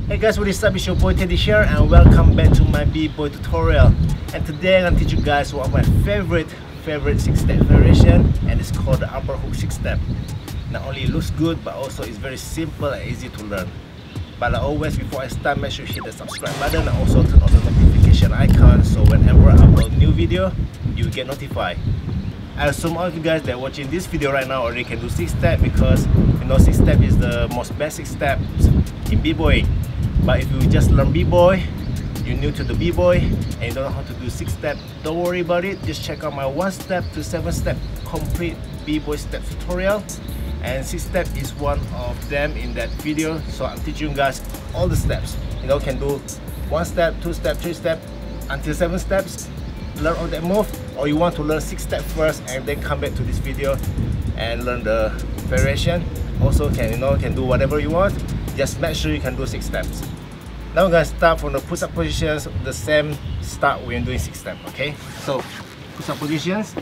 Hey guys, what is up? It's your boy Teddy here and welcome back to my B-boy tutorial. And today I'm gonna teach you guys one of my favorite 6-step variation, and it's called the upper hook 6-step. Not only it looks good, but also it's very simple and easy to learn. But like always, before I start, make sure you hit the subscribe button and also turn on the notification icon so whenever I upload a new video, you get notified. I assume all of you guys that are watching this video right now already can do 6-step, because you know 6-step is the most basic step in b-boy. But if you just learn b-boy, you're new to the b-boy and you don't know how to do 6-step, don't worry about it. Just check out my 1-step to 7-step complete b-boy step tutorial, and 6-step is one of them in that video. So I'm teaching you guys all the steps. You know, can do 1-step, 2-step, 3-step until 7 steps. Learn all that move, or you want to learn 6-step first and then come back to this video and learn the variation. Also can do whatever you want. Just make sure you can do 6 steps. Now we're gonna start from the push-up positions, the same start when doing 6-step. Okay, so push-up positions,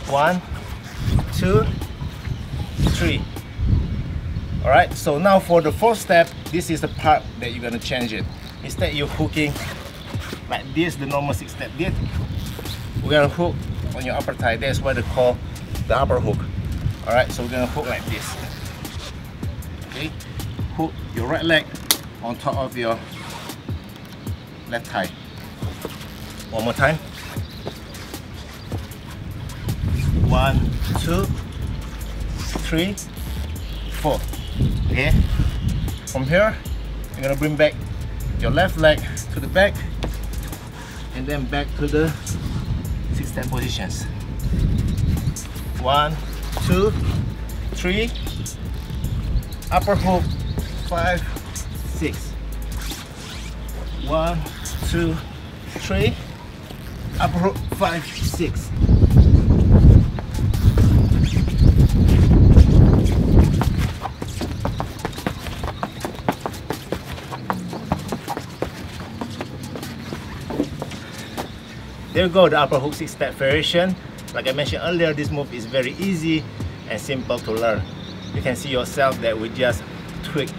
1, 2, 3. All right, so now for the 4th step, this is the part that you're gonna change it. Instead you're hooking like this, the normal 6-step did. We're gonna hook on your upper thigh. That's what they call the upper hook. All right, so we're gonna hook like this. Okay, hook your right leg on top of your left thigh. One more time. 1, 2, 3, 4. Okay, from here you're gonna bring back your left leg to the back and then back to the 6-step positions. 1, 2, 3, upper hook, 5, 6. 1, 2, 3, upper hook, 5, 6. There you go, the upper hook 6-step variation. Like I mentioned earlier, this move is very easy and simple to learn. You can see yourself that we just tweak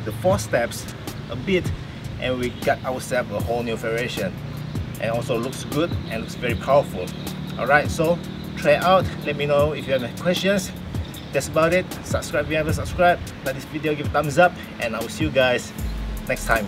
the 4 steps a bit and we got ourselves a whole new variation, and also looks good and looks very powerful. Alright, so try it out. Let me know if you have any questions. That's about it. Subscribe if you haven't subscribed. Like this video, give a thumbs up, and I will see you guys next time.